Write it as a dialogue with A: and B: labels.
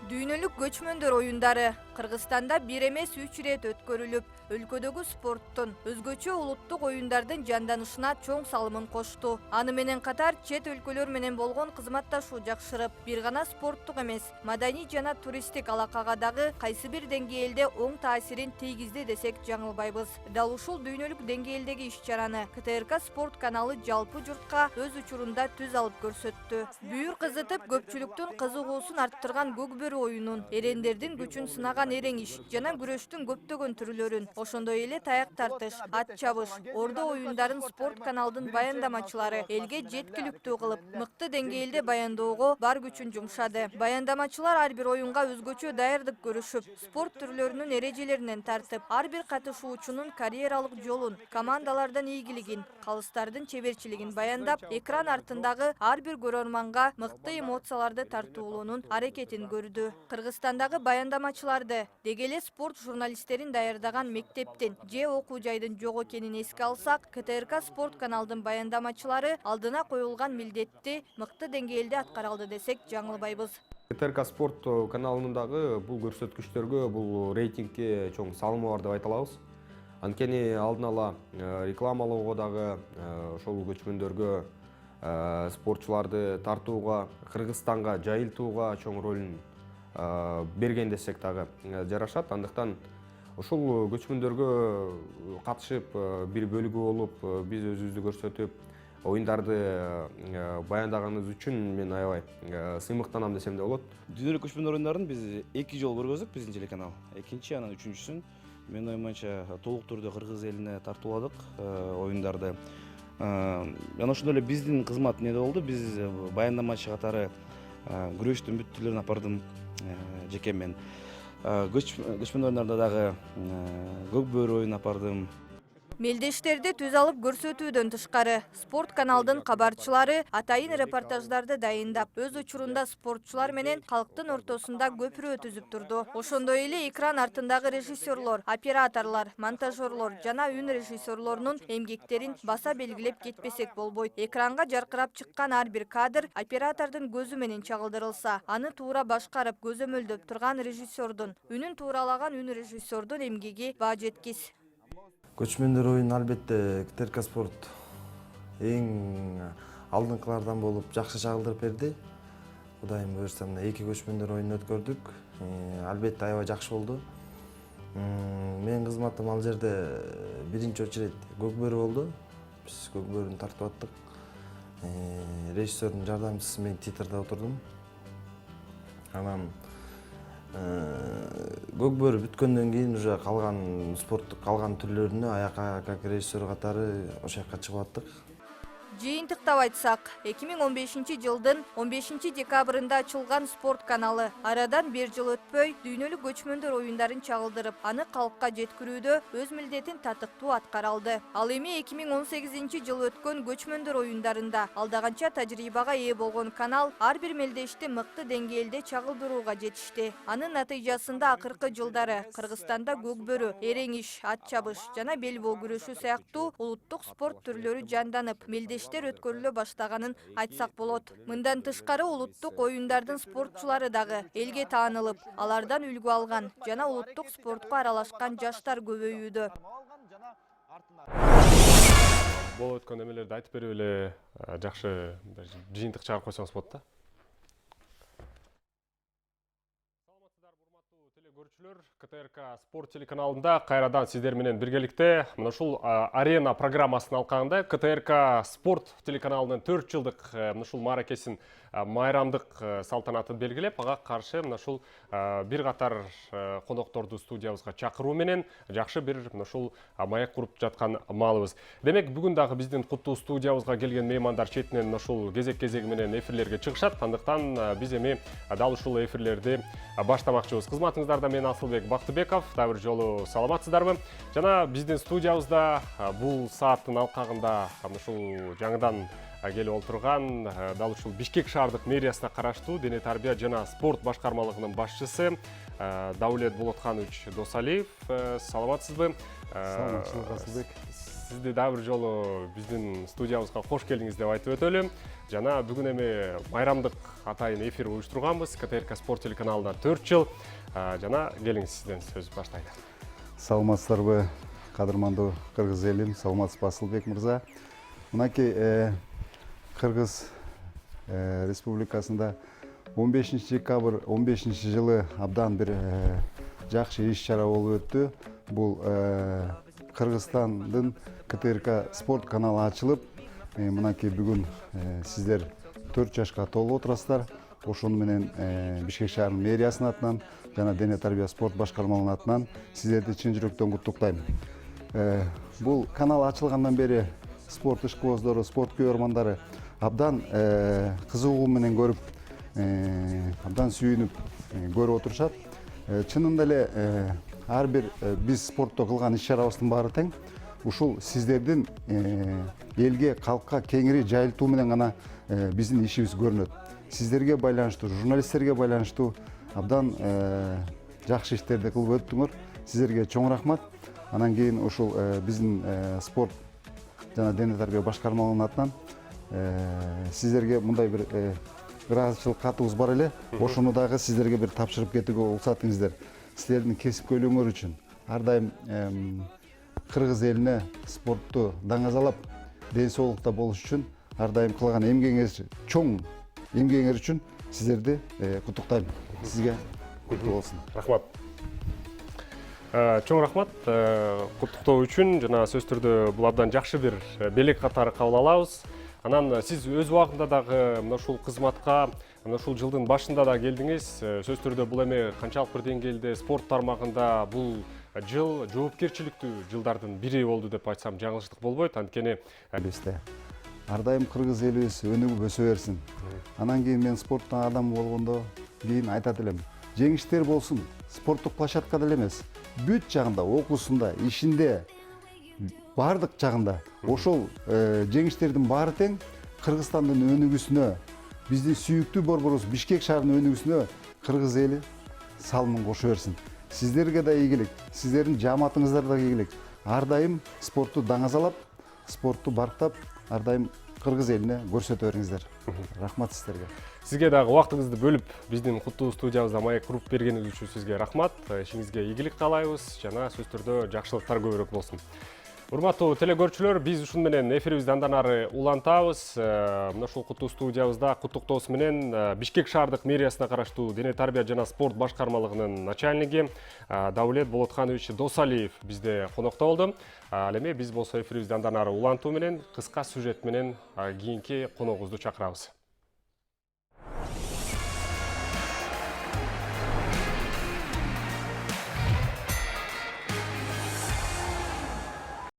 A: Дүйнөлүк көчмөндөр оюндары Кыргызстанда бир эмес 3 рет өткөрүлүп, өлкөдөгү спорттун өзгөчө улуттук оюндардын жанданышына чоң салымын кошту. Аны менен катар чет өлкөлөр менен болгон кызматташуу жакшырып, бир гана спорттук эмес, маданий жана туристтик алакага дагы кайсы бир деңгээлде оң таасирин тийгизди десек жаңылбайбыз. Дал ушул дүйнөлүк деңгээлдеги иш-чараны КТРК спорт каналы жалпы журтка өз учурунда түз алып көрсөттү. Бүйүр кызытып, көпчүлүктүн кызыгуусун арттырган көкбөрү оюнун, эрендердин күчүн сынаган эрең иш жана күрөштүн көптөгөн түрлөрүн, ошондой эле таяк тартыш, ат чабыш, ордо оюндарын спорт каналдын баяндамачылары элге жеткиликтүү кылып, мыкты деңгээлде баянdoого бар күчүн жумшады. Баяндамачылар ар бир оюнга өзгөчө даярдык көрүшүп, спорт түрлөрүнүн эрежелеринен тартып, ар бир катышуучунун карьералык жолун, командалардын ийгилигин, калыстардын чеберчилигин баяндап, экран артындагы ар бир көрөрманга мыкты эмоцияларды тартуулоонун аракетин көрдү. Кыргызстандагы баяндамачыларды деги эле спорт журналисттерин даярдаган мектептин же окуу жайдын жок экенин эске алсак, КТРК спорт каналдын баяндамачылары алдына коюлган милдетти мыкты деңгээлде аткара алды десек жаңылбайбыз.
B: КТРК спорт каналынын дагы бул көрсөткүчтөргө, бул рейтингке чоң салымы бар деп айта алабыз. Анткени алдын ала рекламалоого дагы ошол көчмөндөргө спортчуларды тартууга, Кыргызстанга жайылтууга чоң ролун берген десек дагы жарашат. Андыктан ушул көчмөндөргө катышып, бир бөлүгү болуп, биз өзүбүздү көрсөтүп, оюндарды баяндаганыбыз үчүн мен аябай сыймыктанам десем да болот.
C: Дүйнөлүк көчмөндөр оюндарын биз 2 жолу көргөздүк, биздин телеканал. Экинчи, анан үчүнчүсүн менин оюмча толук түрдө Кыргыз элине тартууладык оюндарды. Жана ошондой эле биздин кызмат эмне болду? Биз баяндамачы катары күрөштүн бүт түрлөрүн апардым жеке мен. Көчмөн оюндарында дагы көкбөрү оюнун апардым.
A: Мелдештерди түз алып көрсөтүүдөн тышкары, спорт каналдын кабарчылары атайын репортаждарды дайындап, өз учурунда спортчулар менен калктын ортосунда көпүрө түзүп турду. Ошондой эле экран артындагы режиссерлор, операторлор, монтажерлор жана үн режиссерлорунун эмгектерин баса белгилеп кетпесек болбойт. Экранга жаркырап чыккан ар бир кадр оператордун көзү менен чагылдырылса, аны туура башкарып, көзөмөлдөп турган режиссердун, үнүн тууралаган үн режиссердун эмгеги баа жеткис.
D: Көчмөндөр оюну албетте КТРК спорт эң алдыңкылардан болуп жакшы чагылдырып берди. Кудайым буюрса, мына 2 көчмөндөр оюнун өткөрдүк. Албетте аябай жакшы болду. Менин кызматым ал жерде биринчи очередь көкбөрү болду. Биз көкбөрүнү тартып аттык. Режиссердун жардамчысы, мен титрде отурдум. Анан көкбөрү бүткөндөн кийин уже калган спорттук калган түрлөрүнө аяка как режиссер катары ошол жака чыгып аттык.
A: Жыйынтыктап айтсак, 2015-жылдын 15-декабрында ачылган спорт каналы арадан 1 жыл өтпөй дүйнөлүк көчмөндөр оюндарын чагылдырып, аны калкка жеткирүүдө өз милдетин татыктуу аткара алды. Ал эми 2018-жылы өткөн көчмөндөр оюндарында алдаганча тажрыйбага ээ болгон канал ар бир мелдешти мыкты деңгээлде чагылдырууга жетишти. Анын натыйжасында акыркы жылдары Кыргызстанда көкбөрү, эрең иш, ат чабыш жана белбоо күрөшү сыяктуу улуттук спорт түрлөрү жанданып, мелдеш өткөрүлө баштаганын айтсак болот. Мындан тышкары улуттук оюндардын спортчулары дагы элге таанылып, алардан үлгү алган жана улуттук спортко аралашкан жаштар көбөйүүдө.
E: Болуп өткөн эмелерди айтып берип эле жакшы жыйынтык чыгарып койсоңуз болот да. КТРК спорт телеканалында кайрадан сиздер менен биргеликте мына ушул арена программасынын алкагында КТРК спорт телеканалынын 4 жылдык мына ушул мааракесин майрамдык салтанатын белгилеп, ага каршы мына ушул бир катар конокторду студиябызга чакыруу менен жакшы бир мына ушул маек куруп жаткан маалыбыз. Демек, бүгүн дагы биздин куттуу студиябызга келген меймандар четинен мына ушул кезек-кезеги менен эфирлерге чыгышат. Андыктан биз эми дал ушул эфирлерди баштамакчыбыз. Кызматыңыздарда мен Асылбек Бактыбеков, дагы бир жолу саламатсыздарбы? Жана биздин студиябызда бул сааттын алкагында ушул жаңыдан келип отурган дал ушул Бишкек шаардык мэриясына караштуу дене тарбия жана спорт башкармалыгынын башчысы Даулет Болотханович Досалиев. Саламатсызбы?
D: Саламатчылык, Асылбек.
E: Сизди дагы бир жолу биздин студиябызга кош келдиңиз деп айтып өтөлү. жана бүгүн эми майрамдык атайын эфир уюштурганбыз. КТРК спорт телеканалында 4 жыл. Жана келиңиз, сизден сөз баштайлы.
F: Саламатсыздарбы, кадырмандуу кыргыз элим, саламатсызбы Асылбек мырза. Мынакей Кыргыз Республикасында 15 декабрь 15 жылы абдан бир жакшы иш-чара болуп өттү. Бул Кыргызстандын КТРК спорт каналы ачылып, мынакей бүгүн сиздер 4 жашка толуп отурасыздар. Ошону менен Бишкек шаарынын мэриясынын атынан жана дене тарбия спорт башкармалыгынын атынан сиздерди чын жүрөктөн куттуктайм. Бул канал ачылгандан бери спорт ишкыбоздору, спорт күйөрмандары абдан кызыгуу менен көрүп, абдан сүйүнүп көрүп отурушат. Чынында эле ар бир биз спортто кылган иш-чарабыздын баары тең. Ушул сиздердин элге, калкка кеңири жайылтуу менен гана биздин ишибиз көрүнөт. Сиздерге байланыштуу, журналисттерге байланыштуу абдан жакшы иштерди кылып өттүңөр. Сиздерге чоң рахмат. Анан кийин ушул биздин спорт жана дене тарбия башкармалыгынын атынан сиздерге мындай бир ыраазычылык катыбыз бар эле. Ошону дагы сиздерге бир тапшырып кетүүгө уруксат этиңиздер. Силердин кесипкөйлүгүңөр үчүн ар дайым кыргыз элине спортту даңазалап, ден соолукта болуш үчүн ар дайым кылган эмгегиңер, чоң эмгегиңер үчүн сиздерди куттуктайм. Сизге куттук болсун.
E: Рахмат. Чоң рахмат куттуктоо үчүн. Жана сөз түрдө бул абдан жакшы бир белек катары кабыл алабыз. Анан сиз өз убагында дагы мына ушул кызматка, мына ушул жылдын башында да келдиңиз. Сөз түрдө бул эми канчалык бир деңгээлде спорт тармагында бул жыл жоопкерчиликтүү жылдардын бири болду деп айтсам жаңылыштык болбойт. Анткени
F: Элибизде ар дайым кыргыз элибиз өнүгүп өсө берсин. Анан кийин мен спорттун адамы болгондо кийин айтат элем. Жеңиштер болсун, спорттук площадкада эле эмес, бүт жагында, окуусунда, ишинде, бардык жагында. Ошол жеңиштердин баары тең Кыргызстандын өнүгүүсүнө, биздин сүйүктүү борборубуз Бишкек шаарынын өнүгүүсүнө кыргыз эли салымын кошо берсин. Сиздерге да ийгилик, сиздердин жааматыңыздарга да ийгилик. Ар дайым спортту даңазалап, спортту барктап, ар дайым кыргыз элине көрсөтө бериңиздер. Рахмат сиздерге.
E: Сизге дагы убактыңызды бөлүп, биздин куттуу студиябызда маек куруп бергениңиз үчүн сизге рахмат. Ишиңизге ийгилик каалайбыз жана сөз түрдө жакшылыктар көбүрөөк болсун. Урматтуу телекөрүүчүлөр, биз ушун менен эфирибизди андан ары улантабыз. Мына ушул куттуу студиябызда куттуктоосу менен Бишкек шаардык мэриясына караштуу дене тарбия жана спорт башкармалыгынын начальниги Даулет Болотканович Досалиев бизде конокто болду. Ал эми биз болсо эфирибизди андан ары улантуу менен кыска сюжет менен кийинки коногубузду чакырабыз.